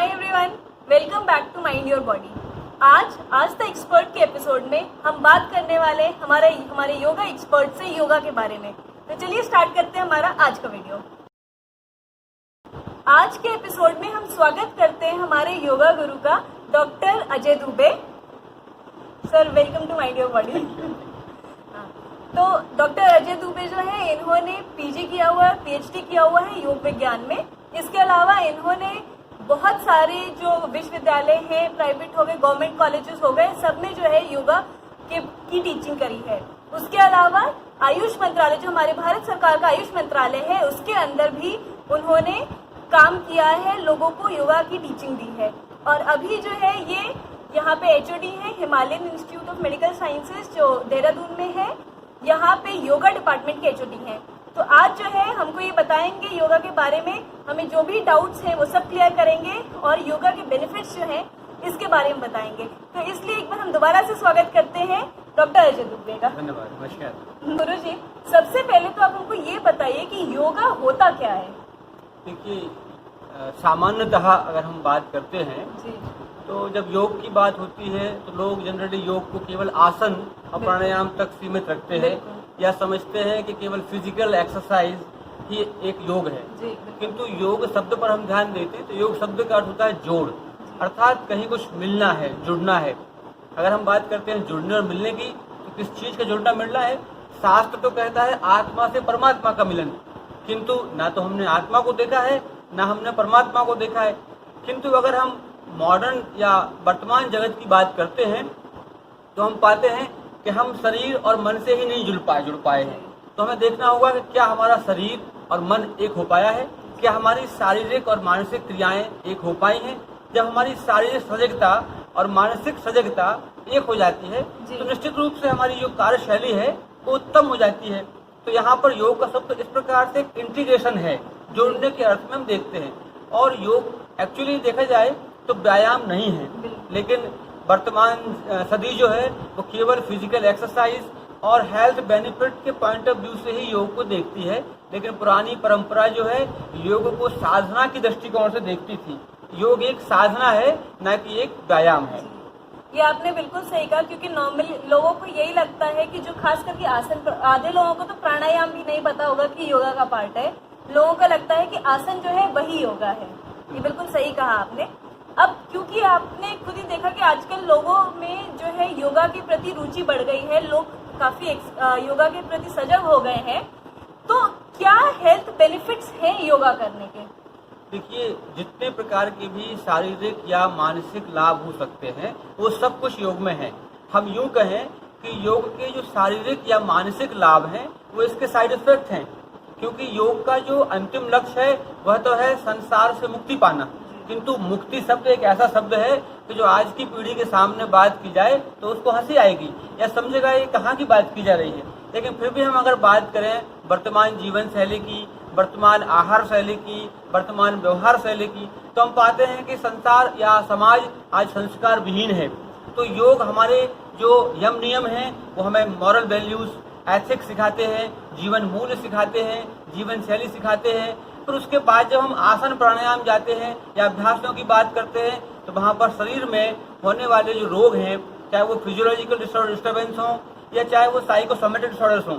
Hi everyone, welcome back to mind your body. आज the expert के episode में हम बात करने वाले हमारे योगा एक्सपर्ट से योगा के बारे में। तो चलिए स्टार्ट करते हैं हमारा आज का वीडियो। आज के एपिसोड में हम स्वागत करते हैं हमारे योगा गुरु का, doctor Ajay Dubey. Sir welcome to mind your body. तो डॉक्टर अजय दुबे जो है, इन्होंने पीजी किया हुआ है, पीएचडी किया हुआ है योग विज्ञान में। इसके अलावा इन्होंने बहुत सारे जो विश्वविद्यालय हैं, प्राइवेट हो गए, गवर्नमेंट कॉलेजेस हो गए, सब में जो है योगा की टीचिंग करी है। उसके अलावा आयुष मंत्रालय, जो हमारे भारत सरकार का आयुष मंत्रालय है, उसके अंदर भी उन्होंने काम किया है, लोगों को योगा की टीचिंग दी है। और अभी जो है ये यहाँ पे एचओडी है Himalayan institute of medical sciences, जो देहरादून में है। यहाँ पे योगा डिपार्टमेंट के एचओडी हैं। तो आज जो है हमको ये बताएंगे योगा के बारे में, हमें जो भी डाउट्स हैं वो सब क्लियर करेंगे और योगा के बेनिफिट्स जो हैं इसके बारे में बताएंगे। तो इसलिए एक बार हम दोबारा से स्वागत करते हैं डॉक्टर अजय दुबे का। धन्यवाद, नमस्कार। गुरु जी, सबसे पहले तो आप हमको ये बताइए कि योगा होता क्या है। देखिए, सामान्यतः अगर हम बात करते हैं जी। तो जब योग की बात होती है तो लोग जनरली योग को केवल आसन और प्राणायाम तक सीमित रखते हैं या समझते हैं कि केवल फिजिकल एक्सरसाइज ही एक योग है। किंतु योग शब्द पर हम ध्यान देते हैं तो योग शब्द का अर्थ होता है जोड़, अर्थात कहीं कुछ मिलना है, जुड़ना है। अगर हम बात करते हैं जुड़ने और मिलने की, तो किस चीज का जुड़ना मिलना है? शास्त्र तो कहता है आत्मा से परमात्मा का मिलन, किंतु ना तो हमने आत्मा को देखा है ना हमने परमात्मा को देखा है। किंतु अगर हम मॉडर्न या वर्तमान जगत की बात करते हैं तो हम पाते हैं कि हम शरीर और मन से ही नहीं जुड़ पाए हैं। तो हमें देखना होगा कि क्या हमारा शरीर और मन एक हो पाया है, क्या हमारी शारीरिक और मानसिक क्रियाएं एक हो पाई हैं। जब हमारी शारीरिक सजगता और मानसिक सजगता एक हो जाती है तो निश्चित रूप से हमारी जो कार्यशैली है वो उत्तम हो जाती है। तो यहाँ पर योग का शब्द इस प्रकार से इंटीग्रेशन है, जोड़ने के अर्थ में हम देखते हैं। और योग एक्चुअली देखा जाए तो व्यायाम नहीं है, लेकिन वर्तमान सदी जो है वो केवल फिजिकल एक्सरसाइज और हेल्थ बेनिफिट के पॉइंट ऑफ व्यू से ही योग को देखती है। लेकिन पुरानी परंपरा जो है योग को साधना की दृष्टिकोण से देखती थी। योग एक साधना है, न कि एक व्यायाम है। ये आपने बिल्कुल सही कहा, क्योंकि नॉर्मली लोगों को यही लगता है कि जो खास करके आसन, आधे लोगों को तो प्राणायाम भी नहीं पता होगा कि योगा का पार्ट है। लोगों को लगता है कि आसन जो है वही योगा है। ये बिल्कुल सही कहा आपने। अब क्योंकि आपने खुद ही देखा कि आजकल लोगों में जो है योगा के प्रति रुचि बढ़ गई है, लोग काफी योगा के प्रति सजग हो गए हैं। तो क्या हेल्थ बेनिफिट्स हैं योगा करने के? देखिए, जितने प्रकार के भी शारीरिक या मानसिक लाभ हो सकते हैं वो सब कुछ योग में है। हम यूं कहें कि योग के जो शारीरिक या मानसिक लाभ हैं वो इसके साइड इफेक्ट हैं, क्योंकि योग का जो अंतिम लक्ष्य है वह तो है संसार से मुक्ति पाना। किंतु मुक्ति शब्द एक ऐसा शब्द है कि जो आज की पीढ़ी के सामने बात की जाए तो उसको हंसी आएगी या समझेगा ये कहाँ की बात की जा रही है। लेकिन फिर भी हम अगर बात करें वर्तमान जीवन शैली की, वर्तमान आहार शैली की, वर्तमान व्यवहार शैली की, तो हम पाते हैं कि संसार या समाज आज संस्कार विहीन है। तो योग हमारे जो यम नियम हैं वो हमें मॉरल वैल्यूज, एथिक्स सिखाते हैं, जीवन मूल्य सिखाते हैं, जीवन शैली सिखाते हैं। फिर उसके बाद जब हम आसन प्राणायाम जाते हैं या अभ्यासों की बात करते हैं तो वहाँ पर शरीर में होने वाले जो रोग हैं, चाहे वो फिजियोलॉजिकल डिस्टर्बेंस हों या चाहे वो साइकोसोमेटिक डिसऑर्डर्स हों,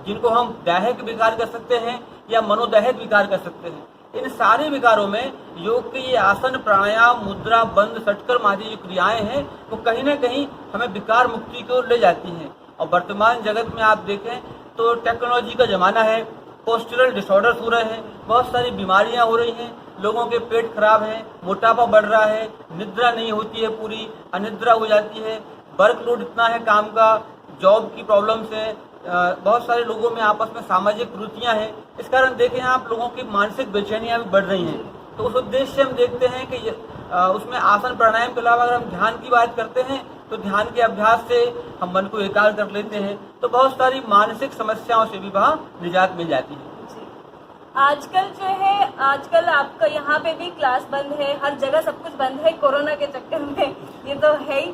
जिनको हम दैहिक विकार कर सकते हैं या मनोदैहिक विकार कर सकते हैं, इन सारे विकारों में योग के ये आसन प्राणायाम मुद्रा बंद षटकर्म आदि जो क्रियाएं हैं वो कहीं ना कहीं हमें विकार मुक्ति की ओर ले जाती हैं। और वर्तमान जगत में आप देखें तो टेक्नोलॉजी का जमाना है, पोस्चरल डिसऑर्डर्स हो रहे हैं, बहुत सारी बीमारियां हो रही हैं, लोगों के पेट खराब है, मोटापा बढ़ रहा है, निद्रा नहीं होती है, पूरी अनिद्रा हो जाती है, वर्कलोड इतना है काम का, जॉब की प्रॉब्लम से बहुत सारे लोगों में आपस में सामाजिक कुरीतियां हैं। इस कारण देखें आप लोगों की मानसिक बेचैनियां भी बढ़ रही हैं। तो उस उद्देश्य से हम देखते हैं कि उसमें आसन प्राणायाम के अलावा अगर हम ध्यान की बात करते हैं तो ध्यान के अभ्यास से हम मन को एकाग्र कर लेते हैं, तो बहुत सारी मानसिक समस्याओं से भी वहाँ निजात मिल जाती है। आजकल जो है, आजकल आपका यहाँ पे भी क्लास बंद है, हर जगह सब कुछ बंद है कोरोना के चक्कर में, ये तो है ही।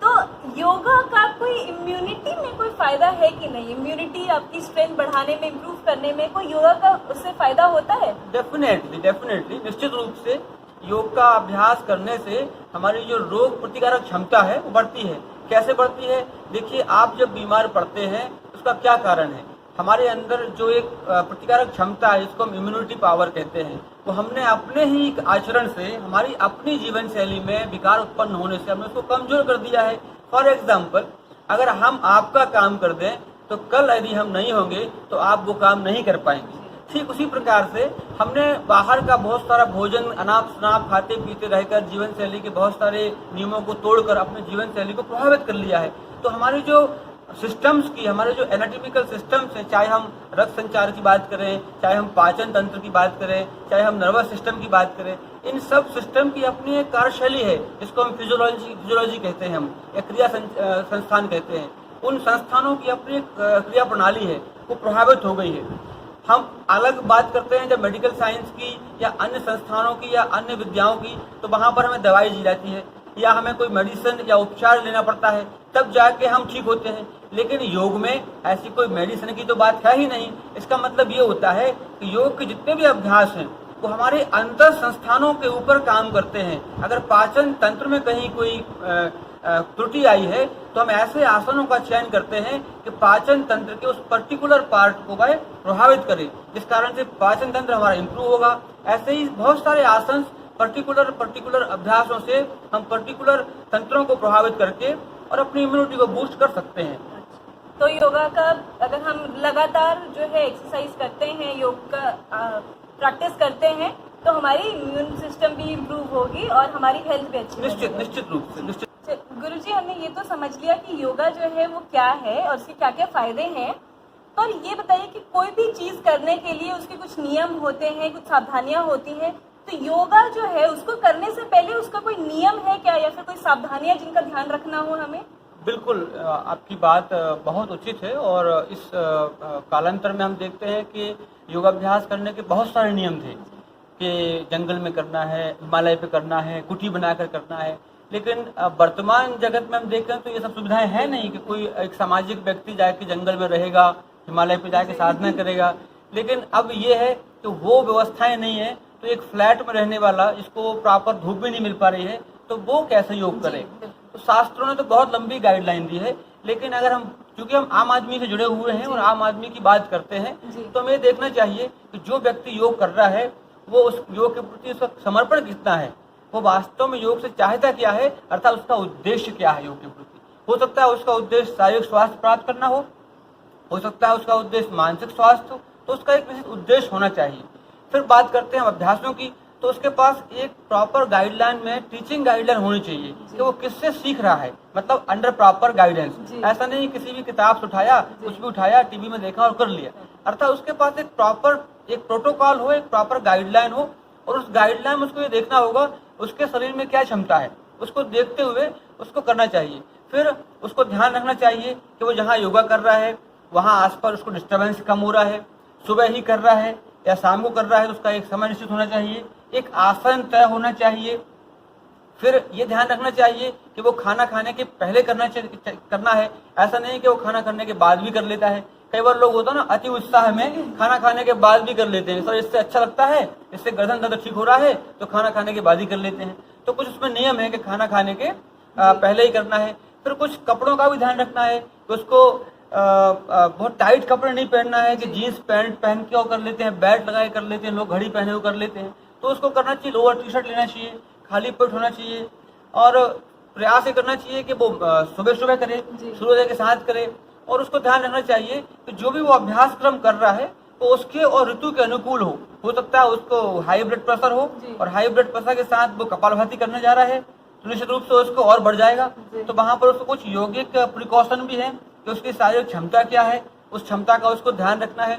तो योगा का कोई इम्यूनिटी में कोई फायदा है कि नहीं? इम्यूनिटी आपकी स्ट्रेंथ बढ़ाने में, इम्प्रूव करने में कोई योगा का उससे फायदा होता है? डेफिनेटली निश्चित रूप से योग का अभ्यास करने से हमारी जो रोग प्रतिकारक क्षमता है वो बढ़ती है। कैसे बढ़ती है? देखिए, आप जब बीमार पड़ते हैं उसका क्या कारण है? हमारे अंदर जो एक प्रतिकारक क्षमता है, इसको हम इम्यूनिटी पावर कहते हैं, वो हमने अपने ही एक आचरण से, हमारी अपनी जीवन शैली में विकार उत्पन्न होने से हमने उसको कमजोर कर दिया है। फॉर एग्जाम्पल, अगर हम आपका काम कर दें तो कल यदि हम नहीं होंगे तो आप वो काम नहीं कर पाएंगे। ठीक उसी प्रकार से हमने बाहर का बहुत सारा भोजन अनाप शनाप खाते पीते रहकर जीवन शैली के बहुत सारे नियमों को तोड़कर अपने जीवन शैली को प्रभावित कर लिया है। तो हमारी जो सिस्टम्स की, हमारे जो एनाटॉमिकल सिस्टम्स हैं, चाहे हम रक्त संचार की बात करें, चाहे हम पाचन तंत्र की बात करें, चाहे हम नर्वस सिस्टम की बात करें, इन सब सिस्टम की अपनी एक कार्यशैली है जिसको हम फिजियोलॉजी कहते हैं, हम या क्रिया संस्थान कहते हैं। उन संस्थानों की अपनी एक क्रिया प्रणाली है, वो प्रभावित हो गई है। हम अलग बात करते हैं जब मेडिकल साइंस की या अन्य संस्थानों की या अन्य विद्याओं की, तो वहाँ पर हमें दवाई दी जाती है या हमें कोई मेडिसिन या उपचार लेना पड़ता है, तब जाके हम ठीक होते हैं। लेकिन योग में ऐसी कोई मेडिसिन की तो बात है ही नहीं। इसका मतलब ये होता है कि योग के जितने भी अभ्यास हैं वो हमारे अंतर संस्थानों के ऊपर काम करते हैं। अगर पाचन तंत्र में कहीं कोई त्रुटि आई है तो हम ऐसे आसनों का चयन करते हैं कि पाचन तंत्र के उस पर्टिकुलर पार्ट को वह प्रभावित करे, जिस कारण से पाचन तंत्र हमारा इंप्रूव होगा। ऐसे ही बहुत सारे आसन पर्टिकुलर अभ्यासों से हम पर्टिकुलर तंत्रों को प्रभावित करके और अपनी इम्यूनिटी को बूस्ट कर सकते हैं। तो योगा का अगर हम लगातार जो है एक्सरसाइज करते हैं, योग का प्रैक्टिस करते हैं, तो हमारी इम्यून सिस्टम भी इम्प्रूव होगी और हमारी हेल्थ भी अच्छी निश्चित रूप से। गुरुजी, हमने ये तो समझ लिया कि योगा जो है वो क्या है और उसके क्या क्या फायदे हैं, पर ये बताइए कि कोई भी चीज करने के लिए उसके कुछ नियम होते हैं, कुछ सावधानियां होती हैं, तो योगा जो है उसको करने से पहले उसका कोई नियम है क्या, या फिर कोई सावधानियां जिनका ध्यान रखना हो हमें? बिल्कुल, आपकी बात बहुत उचित है। और इस कालांतर में हम देखते हैं कि योगाभ्यास करने के बहुत सारे नियम थे कि जंगल में करना है, हिमालय पे करना है, कुटी बनाकर करना है। लेकिन वर्तमान जगत में हम देखें तो ये सब सुविधाएं हैं नहीं कि कोई एक सामाजिक व्यक्ति जाके जंगल में रहेगा, हिमालय पे जाके साधना करेगा। लेकिन अब ये है कि वो व्यवस्थाएं नहीं है, तो एक फ्लैट में रहने वाला, जिसको प्रॉपर धूप भी नहीं मिल पा रही है, तो वो कैसे योग करे? तो शास्त्रों ने तो बहुत लंबी गाइडलाइन दी है। लेकिन अगर हम, क्योंकि हम आम आदमी से जुड़े हुए हैं और आम आदमी की बात करते हैं, तो हमें देखना चाहिए कि जो व्यक्ति योग कर रहा है वो उस योग के प्रति उसका समर्पण कितना है, वो वास्तव में योग से चाहता क्या है, अर्थात उसका उद्देश्य क्या है योग के प्रति। हो सकता है उसका उद्देश्य शारीरिक स्वास्थ्य प्राप्त करना हो सकता है उसका उद्देश्य मानसिक स्वास्थ्य हो, तो उसका एक निश्चित उद्देश्य होना चाहिए। फिर बात करते हैं हम अभ्यासों की, तो उसके पास एक प्रॉपर गाइडलाइन में टीचिंग गाइडलाइन होनी चाहिए कि वो किससे सीख रहा है, मतलब अंडर प्रॉपर गाइडेंस। ऐसा नहीं किसी भी किताब से उठाया, कुछ भी उठाया, टीवी में देखा और कर लिया। अर्थात उसके पास एक प्रॉपर एक प्रोटोकॉल हो, एक प्रॉपर गाइडलाइन हो, और उस गाइडलाइन में उसको ये देखना होगा उसके शरीर में क्या क्षमता है, उसको देखते हुए उसको करना चाहिए। फिर उसको ध्यान रखना चाहिए कि वो जहाँ योगा कर रहा है वहाँ आसपास उसको डिस्टर्बेंस कम हो रहा है, सुबह ही कर रहा है या शाम को कर रहा है, तो उसका एक समय निश्चित होना चाहिए, एक आसन तय होना चाहिए। फिर ये ध्यान रखना चाहिए कि वो खाना खाने के पहले करना है, ऐसा नहीं कि वो खाना खाने के बाद भी कर लेता है। कई बार लोग होता है ना, अति उत्साह में खाना खाने के बाद भी कर लेते हैं, सर इससे अच्छा लगता है, इससे गर्दन दर्द ठीक हो रहा है, तो खाना खाने के बाद ही कर लेते हैं। तो कुछ उसमें नियम है कि खाना खाने के पहले ही करना है। फिर कुछ कपड़ों का भी ध्यान रखना है कि उसको बहुत टाइट कपड़े नहीं पहनना है कि जीन्स पैंट पहन के वो कर लेते हैं, बेल्ट लगाए कर लेते हैं, लोग घड़ी पहने हुए कर लेते हैं, तो उसको करना चाहिए लोअर टी शर्ट लेना चाहिए, खाली पेट होना चाहिए, और प्रयास ये करना चाहिए कि वो सुबह सुबह करे, सूर्योदय के साथ करे। और उसको ध्यान रखना चाहिए कि जो भी वो अभ्यास क्रम कर रहा है वो उसके और ऋतु के अनुकूल हो सकता है उसको हाई ब्लड प्रेशर हो, और हाई ब्लड प्रेशर के साथ वो कपालभाति करने जा रहा है तो निश्चित रूप से उसको और बढ़ जाएगा। तो वहाँ पर उसको कुछ यौगिक प्रिकॉशन भी है कि उसकी शारीरिक क्षमता क्या है, उस क्षमता का उसको ध्यान रखना है।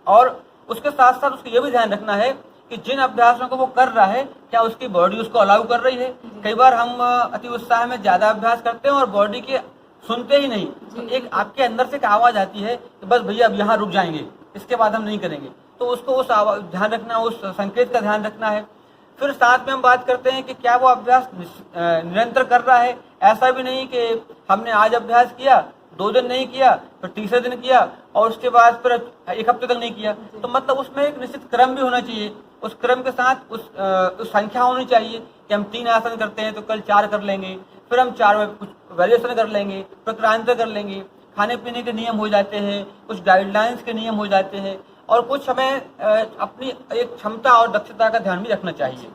और उसके साथ साथ उसको ये भी ध्यान रखना है कि जिन अभ्यासों को वो कर रहा है क्या उसकी बॉडी उसको अलाउ कर रही है। कई बार हम अति उत्साह में ज्यादा अभ्यास करते हैं और बॉडी के सुनते ही नहीं, तो एक आपके अंदर से एक आवाज आती है कि बस भैया अब यहाँ रुक जाएंगे, इसके बाद हम नहीं करेंगे, तो उसको उस ध्यान रखना, उस संकेत का ध्यान रखना है। फिर साथ में हम बात करते हैं कि क्या वो अभ्यास निरंतर कर रहा है। ऐसा भी नहीं कि हमने आज अभ्यास किया, 2 दिन नहीं किया, फिर तीसरे दिन किया और उसके बाद फिर 1 हफ्ते तक नहीं किया, तो मतलब उसमें एक निश्चित क्रम भी होना चाहिए उस क्रम के साथ उस संख्या होनी चाहिए कि हम 3 आसन करते हैं तो कल 4 कर लेंगे, फिर हम 4 में कुछ वेरिएशन कर लेंगे, प्रक्रांत कर लेंगे, खाने पीने के नियम हो जाते हैं, कुछ गाइडलाइंस के नियम हो जाते हैं, और कुछ हमें अपनी एक क्षमता और दक्षता का ध्यान भी रखना चाहिए।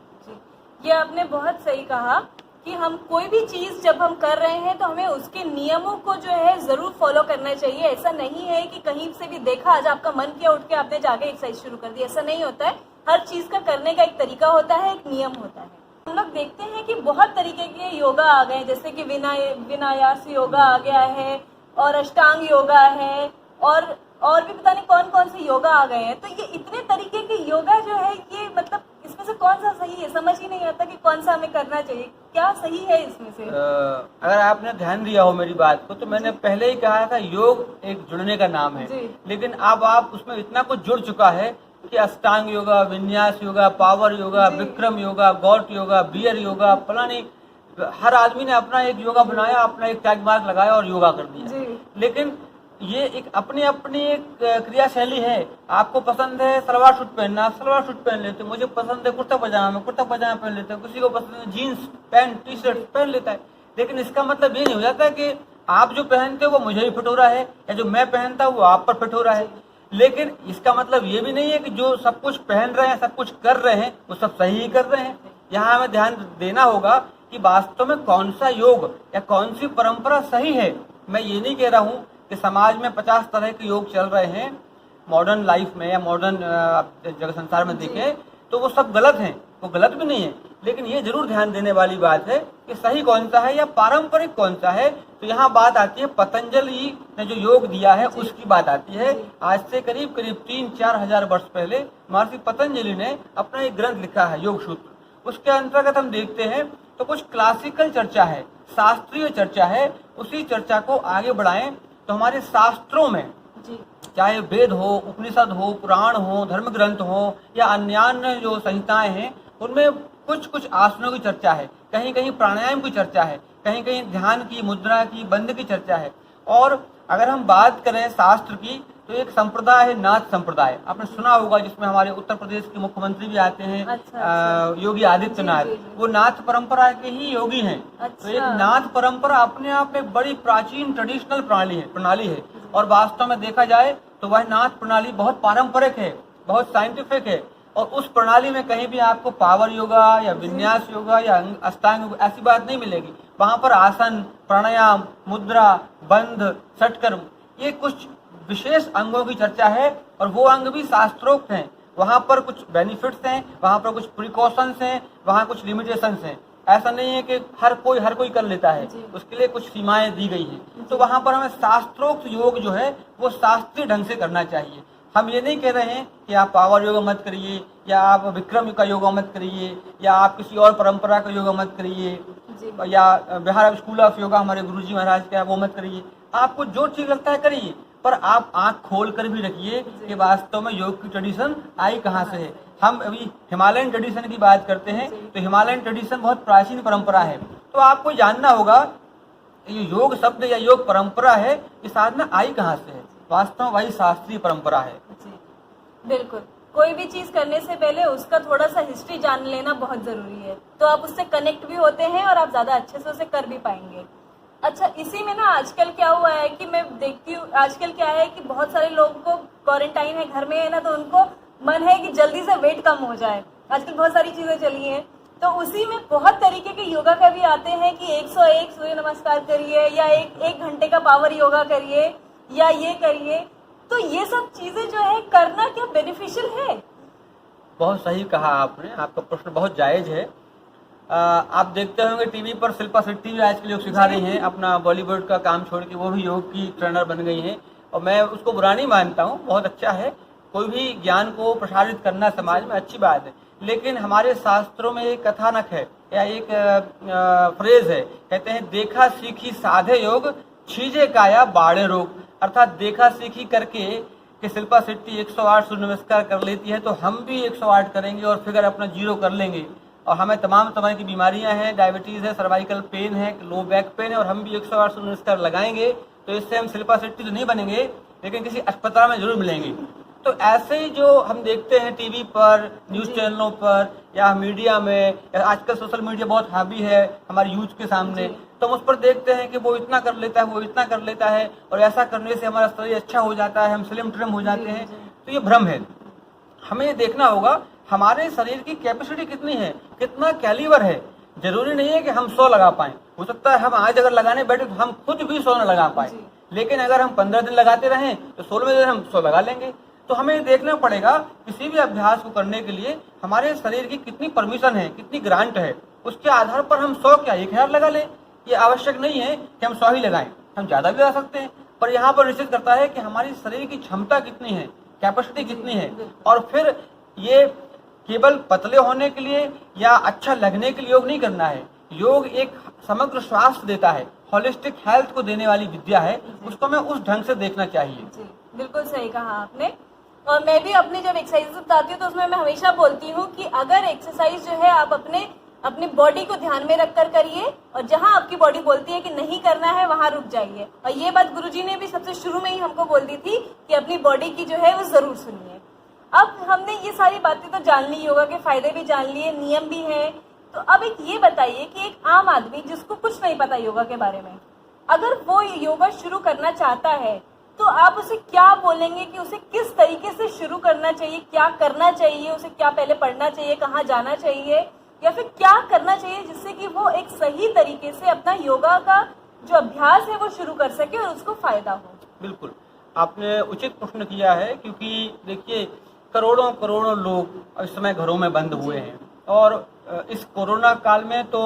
ये आपने बहुत सही कहा कि हम कोई भी चीज जब हम कर रहे हैं तो हमें उसके नियमों को जो है जरूर फॉलो करना चाहिए। ऐसा नहीं है कि कहीं से भी देखा आज आपका मन किया उठ के आपने जाके एक्सरसाइज शुरू कर दी, ऐसा नहीं होता है। हर चीज का करने का एक तरीका होता है, एक नियम होता है। हम लोग देखते हैं कि बहुत तरीके के योगा आ गए हैं, जैसे कि विनायास योगा आ गया है और अष्टांग योगा है और भी पता नहीं कौन कौन से योगा आ गए हैं। तो ये इतने तरीके के योगा जो है, ये मतलब इसमें से कौन सा सही है, समझ ही नहीं आता कि कौन सा हमें करना चाहिए, क्या सही है इसमें से। अगर आपने ध्यान दिया हो मेरी बात को, तो मैंने पहले ही कहा था योग एक जुड़ने का नाम है, लेकिन अब आप उसमें इतना कुछ जुड़ चुका है कि Ashtanga yoga, Vinyasa yoga, power yoga, Bikram yoga, goat yoga, beer yoga, फला नहीं, हर आदमी ने अपना एक योगा बनाया, अपना एक टैग मार्क लगाया और योगा कर दिया। लेकिन ये एक अपनी अपनी एक क्रियाशैली है। आपको पसंद है सलवार सूट पहनना, आप सलवार सूट पहन लेते हो, मुझे पसंद है कुर्ता पजामा, कुर्ता पजामा पहन लेते हो, किसी को पसंद है जीन्स पैंट टी शर्ट पहन लेता है। लेकिन इसका मतलब ये नहीं हो जाता कि आप जो पहनते हो वो मुझे ही फिट हो रहा है या जो मैं पहनता हूँ वो आप पर फिट हो रहा है। लेकिन इसका मतलब ये भी नहीं है कि जो सब कुछ पहन रहे हैं, सब कुछ कर रहे हैं, वो सब सही ही कर रहे हैं। यहाँ हमें ध्यान देना होगा कि वास्तव में कौन सा योग या कौन सी परंपरा सही है। मैं ये नहीं कह रहा हूँ कि समाज में 50 तरह के योग चल रहे हैं मॉडर्न लाइफ में या मॉडर्न जगत संसार में देखें तो वो सब गलत हैं, वो गलत भी नहीं है। लेकिन ये जरूर ध्यान देने वाली बात है कि सही कौन सा है या पारंपरिक कौन सा है। तो यहाँ बात आती है पतंजलि ने जो योग दिया है उसकी बात आती है। आज से करीब करीब 3-4 हजार वर्ष पहले महर्षि पतंजलि ने अपना एक ग्रंथ लिखा है योग सूत्र। उसके अंतर्गत हम देखते हैं तो कुछ क्लासिकल चर्चा है, शास्त्रीय चर्चा है। उसी चर्चा को आगे बढ़ाएं तो हमारे शास्त्रों में चाहे वेद हो, उपनिषद हो, पुराण हो, धर्म ग्रंथ हो या अन्य जो संहिताएं हैं उनमें कुछ कुछ आसनों की चर्चा है, कहीं कहीं प्राणायाम की चर्चा है, कहीं कहीं ध्यान की, मुद्रा की, बंद की चर्चा है। और अगर हम बात करें शास्त्र की तो एक संप्रदाय है नाथ संप्रदाय, आपने सुना होगा, जिसमें हमारे उत्तर प्रदेश के मुख्यमंत्री भी आते हैं। अच्छा। योगी आदित्यनाथ, वो नाथ परंपरा के ही योगी हैं। अच्छा। तो एक नाथ परंपरा अपने आप में बड़ी प्राचीन ट्रेडिशनल प्रणाली है और वास्तव में देखा जाए तो वह नाथ प्रणाली बहुत पारंपरिक है, बहुत साइंटिफिक है। और उस प्रणाली में कहीं भी आपको पावर योगा या विन्यास योगा या अष्टांग योगा ऐसी बात नहीं मिलेगी। वहाँ पर आसन, प्राणायाम, मुद्रा, बंध, षटकर्म, ये कुछ विशेष अंगों की चर्चा है और वो अंग भी शास्त्रोक्त हैं। वहाँ पर कुछ बेनिफिट्स हैं, वहाँ पर कुछ प्रिकॉशंस हैं, वहाँ कुछ लिमिटेशंस हैं। ऐसा नहीं है कि हर कोई कर लेता है, उसके लिए कुछ सीमाएं दी गई हैं। तो वहाँ पर हमें शास्त्रोक्त योग जो है वो शास्त्रीय ढंग से करना चाहिए। हम ये नहीं कह रहे हैं कि आप पावर योगा मत करिए या आप विक्रम का योगा मत करिए या आप किसी और परंपरा का योगा मत करिए या बिहार स्कूल ऑफ योगा हमारे गुरुजी महाराज का वो मत करिए। आपको जो ठीक लगता है करिए, पर आप आंख खोल कर भी रखिए कि वास्तव में योग की ट्रेडिशन आई कहाँ से है। हम अभी हिमालयन ट्रेडिशन की बात करते हैं तो हिमालयन ट्रेडिशन बहुत प्राचीन परंपरा है। तो आपको जानना होगा ये योग शब्द या योग परंपरा है, ये साधना आई कहाँ से है। वास्तव में वही शास्त्रीय परंपरा है। बिल्कुल, कोई भी चीज करने से पहले उसका थोड़ा सा हिस्ट्री जान लेना बहुत जरूरी है, तो आप उससे कनेक्ट भी होते हैं और आप ज्यादा अच्छे से उसे कर भी पाएंगे। अच्छा, इसी में ना आजकल क्या हुआ है कि मैं देखती हूँ, आजकल क्या है कि बहुत सारे लोगों को क्वारंटाइन है, घर में है ना, तो उनको मन है कि जल्दी से वेट कम हो जाए। आजकल बहुत सारी चीजें चली हैं, तो उसी में बहुत तरीके के योगा का भी आते हैं कि 101 सूर्य नमस्कार करिए या एक घंटे का पावर योगा करिए या ये करिए। तो ये सब चीजें जो है करना क्या बेनिफिशियल है? बहुत सही कहा आपने, आपका प्रश्न बहुत जायज है। आप देखते होंगे टीवी पर शिल्पा शेट्टी भी आजकल योग सिखा रही हैं, अपना बॉलीवुड का काम छोड़ के वो भी योग की ट्रेनर बन गई हैं और मैं उसको बुरा नहीं मानता हूँ, बहुत अच्छा है। कोई भी ज्ञान को प्रसारित करना समाज में अच्छी बात है। लेकिन हमारे शास्त्रों में एक कथानक है या एक फ्रेज है, कहते हैं देखा सीखी साधे योग, छीजे काया बाड़े रोग। अर्थात देखा सीखी करके कि शिल्पा शेट्टी 108 सूर्य नमस्कार कर लेती है तो हम भी 108 करेंगे और फिगर अपना 0 कर लेंगे। और हमें तमाम तरह की बीमारियां हैं, डायबिटीज़ है, सर्वाइकल पेन है, लो बैक पेन है, और हम भी 108 सूर्य नमस्कार लगाएंगे तो इससे हम शिल्पा शेट्टी तो नहीं बनेंगे लेकिन किसी अस्पताल में जरूर मिलेंगे। तो ऐसे ही जो हम देखते हैं टीवी पर, न्यूज चैनलों पर या मीडिया में, या आजकल सोशल मीडिया बहुत हावी है हमारे यूथ के सामने, तो हम उस पर देखते हैं कि वो इतना कर लेता है, वो इतना कर लेता है, और ऐसा करने से हमारा शरीर अच्छा हो जाता है, हम स्लिम ट्रिम हो जाते हैं। तो ये भ्रम है। हमें ये देखना होगा हमारे शरीर की कैपेसिटी कितनी है, कितना कैलिबर है। जरूरी नहीं है कि हम 100 लगा पाएं, हो सकता है हम आज अगर लगाने बैठे तो हम खुद भी 100 न लगा पाए, लेकिन अगर हम 15 दिन लगाते रहें तो 16वें दिन हम 100 लगा लेंगे। तो हमें ये देखना पड़ेगा किसी भी अभ्यास को करने के लिए हमारे शरीर की कितनी परमिशन है, कितनी ग्रांट है, उसके आधार पर हम 100 क्या 1000 लगा लें। ये आवश्यक नहीं है कि हम 100 ही लगाएं, हम ज्यादा भी लगा सकते हैं, पर यहाँ पर निश्चित करता है कि हमारी शरीर की क्षमता कितनी है, कैपेसिटी कितनी है। और फिर ये केवल पतले होने के लिए या अच्छा लगने के लिए योग नहीं करना है। योग एक समग्र स्वास्थ्य देता है, होलिस्टिक हेल्थ को देने वाली विद्या है, उसको हमें उस ढंग से देखना चाहिए। जी, बिल्कुल सही कहा आपने। और मैं भी अपनी जब एक्सरसाइज बताती हूँ तो उसमें मैं हमेशा बोलती हूँ कि अगर एक्सरसाइज जो है आप अपनी बॉडी को ध्यान में रखकर करिए, और जहाँ आपकी बॉडी बोलती है कि नहीं करना है वहाँ रुक जाइए। और ये बात गुरुजी ने भी सबसे शुरू में ही हमको बोल दी थी कि अपनी बॉडी की जो है वो जरूर सुनिए। अब हमने ये सारी बातें तो जान ली, योगा के फायदे भी जान लिए, नियम भी हैं। तो अब एक ये बताइए कि एक आम आदमी जिसको कुछ नहीं पता योगा के बारे में, अगर वो योगा शुरू करना चाहता है तो आप उसे क्या बोलेंगे कि उसे किस तरीके से शुरू करना चाहिए, क्या करना चाहिए, उसे क्या पहले पढ़ना चाहिए, कहाँ जाना चाहिए, या फिर क्या करना चाहिए जिससे कि वो एक सही तरीके से अपना योगा का जो अभ्यास है वो शुरू कर सके और उसको फायदा हो। बिल्कुल, आपने उचित प्रश्न किया है, क्योंकि देखिए करोड़ों करोड़ों लोग इस समय घरों में बंद हुए हैं, और इस कोरोना काल में तो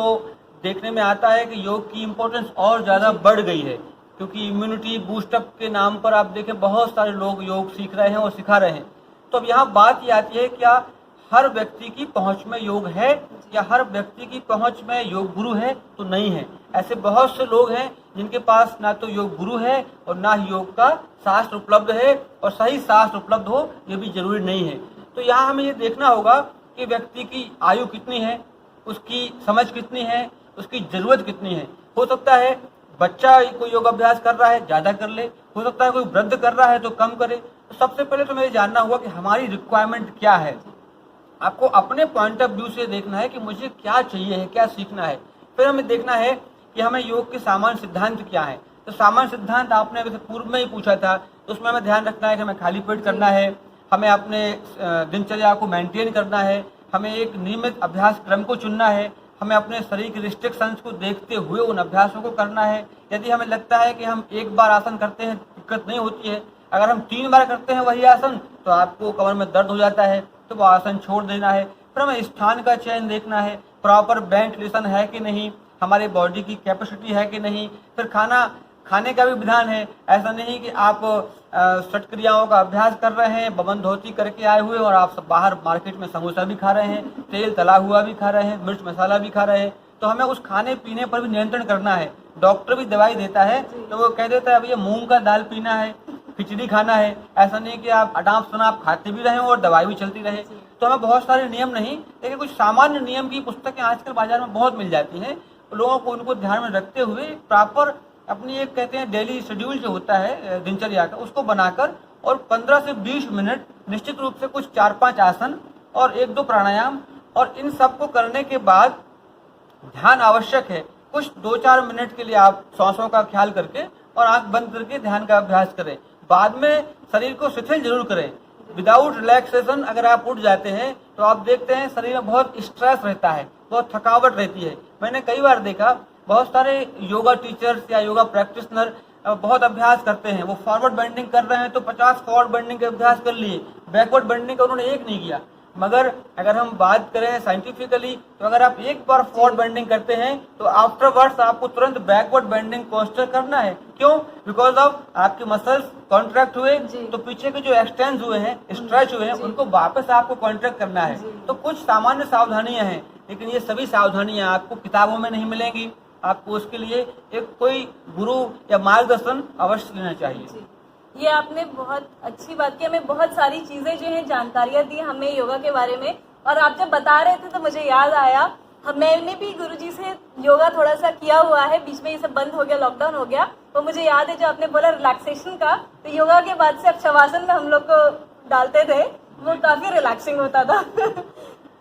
देखने में आता है कि योग की इम्पोर्टेंस और ज़्यादा बढ़ गई है, क्योंकि इम्यूनिटी बूस्टअप के नाम पर आप देखें बहुत सारे लोग योग सीख रहे हैं और सिखा रहे हैं। तो अब यहाँ बात ये आती है, क्या हर व्यक्ति की पहुंच में योग है, या हर व्यक्ति की पहुंच में योग गुरु है? तो नहीं है। ऐसे बहुत से लोग हैं जिनके पास ना तो योग गुरु है और ना ही योग का शास्त्र उपलब्ध है, और सही शास्त्र उपलब्ध हो ये भी जरूरी नहीं है। तो यहाँ हमें ये देखना होगा कि व्यक्ति की आयु कितनी है, उसकी समझ कितनी है, उसकी जरूरत कितनी है। हो सकता है बच्चा कोई योग अभ्यास कर रहा है ज्यादा कर ले, हो सकता है कोई वृद्ध कर रहा है तो कम करे। तो सबसे पहले तो मुझे जानना होगा कि हमारी रिक्वायरमेंट क्या है। आपको अपने पॉइंट ऑफ व्यू से देखना है कि मुझे क्या चाहिए है, क्या सीखना है। फिर हमें देखना है कि हमें योग के सामान्य सिद्धांत क्या है। तो सामान्य सिद्धांत आपने वैसे पूर्व में ही पूछा था, तो उसमें हमें ध्यान रखना है कि हमें खाली पेट करना है, हमें अपने दिनचर्या को मेंटेन करना है, हमें एक नियमित अभ्यास क्रम को चुनना है, हमें अपने शरीर के रिस्ट्रिक्शंस को देखते हुए उन अभ्यासों को करना है। यदि हमें लगता है कि हम एक बार आसन करते हैं दिक्कत नहीं होती है, अगर हम 3 बार करते हैं वही आसन तो आपको कमर में दर्द हो जाता है, तो वो आसन छोड़ देना है। फिर हमें स्थान का चयन देखना है, प्रॉपर वेंटिलेशन है कि नहीं, हमारे बॉडी की कैपेसिटी है कि नहीं। फिर खाने का भी विधान है। ऐसा नहीं कि आप षट क्रियाओं का अभ्यास कर रहे हैं, बबन धोती करके आए हुए और आप सब बाहर मार्केट में समोसा भी खा रहे हैं, तेल तला हुआ भी खा रहे हैं, मिर्च मसाला भी खा रहे हैं। तो हमें उस खाने पीने पर भी नियंत्रण करना है। डॉक्टर भी दवाई देता है तो वो कह देता है भैया मूंग का दाल पीना है, खिचड़ी खाना है। ऐसा नहीं कि आप अडाप शनाप खाते भी रहें और दवाई भी चलती रहे। तो हमें बहुत सारे नियम नहीं, लेकिन कुछ सामान्य नियम की पुस्तकें आजकल बाजार में बहुत मिल जाती हैं। लोगों को उनको ध्यान में रखते हुए प्रॉपर अपनी एक कहते हैं डेली शेड्यूल जो होता है दिनचर्या का, उसको बनाकर और 15 से 20 मिनट निश्चित रूप से कुछ 4-5 आसन और 1-2 प्राणायाम, और इन सब को करने के बाद ध्यान आवश्यक है। कुछ 2-4 मिनट के लिए आप सांसों का ख्याल करके और आंख बंद करके ध्यान का अभ्यास करें। बाद में शरीर को शिथिल जरूर करें। विदाउट रिलैक्सेशन अगर आप उठ जाते हैं तो आप देखते हैं शरीर में बहुत स्ट्रेस रहता है, बहुत थकावट रहती है। मैंने कई बार देखा बहुत सारे योगा टीचर्स या योगा प्रैक्टिशनर बहुत अभ्यास करते हैं। वो फॉरवर्ड बेंडिंग कर रहे हैं तो 50 फॉरवर्ड बेंडिंग के अभ्यास कर लिए, बैकवर्ड बेंडिंग का उन्होंने एक नहीं किया। मगर अगर हम बात करें साइंटिफिकली तो अगर आप एक बार फॉरवर्ड बेंडिंग करते हैं तो आफ्टरवर्ड्स आपको तुरंत बैकवर्ड बेंडिंग पोस्चर करना है। क्यों? बिकॉज ऑफ आपके मसल्स कॉन्ट्रैक्ट हुए तो पीछे के जो एक्सटेंड हुए हैं, स्ट्रेच हुए हैं, उनको वापस आपको कॉन्ट्रैक्ट करना है। तो कुछ सामान्य सावधानियां हैं, लेकिन ये सभी सावधानियां आपको किताबों में नहीं मिलेंगी। आपको उसके लिए एक कोई गुरु या मार्गदर्शन अवश्य लेना चाहिए। ये आपने बहुत अच्छी बात की, हमें बहुत सारी चीजें जो है जानकारियां दी हमें योगा के बारे में। और आप जब बता रहे थे तो मुझे याद आया, मैंने भी गुरुजी से योगा थोड़ा सा किया हुआ है, बीच में ये सब बंद हो गया, लॉकडाउन हो गया। तो मुझे याद है जो आपने बोला रिलैक्सेशन का, तो योगा के बाद से अब शवासन में हम लोग को डालते थे वो काफी रिलैक्सिंग होता था।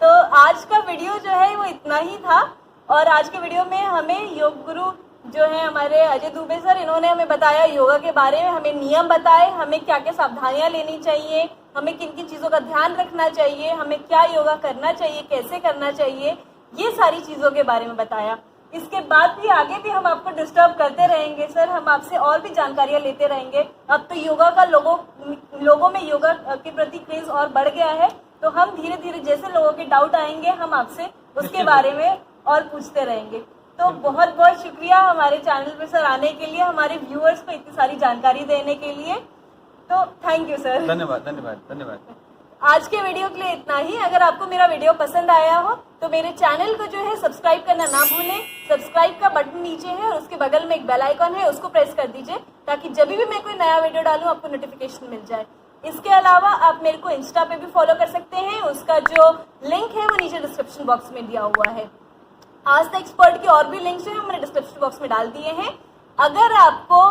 तो आज का वीडियो जो है वो इतना ही था, और आज के वीडियो में हमें योग गुरु जो है हमारे अजय दुबे सर, इन्होंने हमें बताया योगा के बारे में, हमें नियम बताए, हमें क्या क्या सावधानियां लेनी चाहिए, हमें किन किन चीज़ों का ध्यान रखना चाहिए, हमें क्या योगा करना चाहिए, कैसे करना चाहिए, ये सारी चीज़ों के बारे में बताया। इसके बाद भी आगे भी हम आपको डिस्टर्ब करते रहेंगे सर, हम आपसे और भी जानकारियां लेते रहेंगे। अब तो योगा का लोगों में योगा के प्रति क्रेज और बढ़ गया है, तो हम धीरे धीरे जैसे लोगों के डाउट आएंगे हम आपसे उसके बारे में और पूछते रहेंगे। तो बहुत बहुत शुक्रिया हमारे चैनल पे सर आने के लिए, हमारे व्यूअर्स को इतनी सारी जानकारी देने के लिए। तो थैंक यू सर। धन्यवाद धन्यवाद धन्यवाद। आज के वीडियो के लिए इतना ही। अगर आपको मेरा वीडियो पसंद आया हो तो मेरे चैनल को जो है सब्सक्राइब करना ना भूलें। सब्सक्राइब का बटन नीचे है और उसके बगल में एक बेल आइकॉन है, उसको प्रेस कर दीजिए ताकि जब भी मैं कोई नया वीडियो डालूं आपको नोटिफिकेशन मिल जाए। इसके अलावा आप मेरे को इंस्टा पे भी फॉलो कर सकते हैं, उसका जो लिंक है वो नीचे डिस्क्रिप्शन बॉक्स में दिया हुआ है। आज तक एक्सपर्ट की और भी लिंक्स हैं, मैंने डिस्क्रिप्शन बॉक्स में डाल दिए हैं। अगर आपको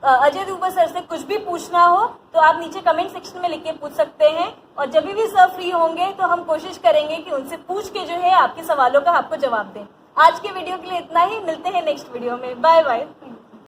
अजय दुबे सर से कुछ भी पूछना हो तो आप नीचे कमेंट सेक्शन में लिख के पूछ सकते हैं, और जब भी सर फ्री होंगे तो हम कोशिश करेंगे कि उनसे पूछ के जो है आपके सवालों का आपको जवाब दें। आज के वीडियो के लिए इतना ही, मिलते हैं नेक्स्ट वीडियो में। Bye bye.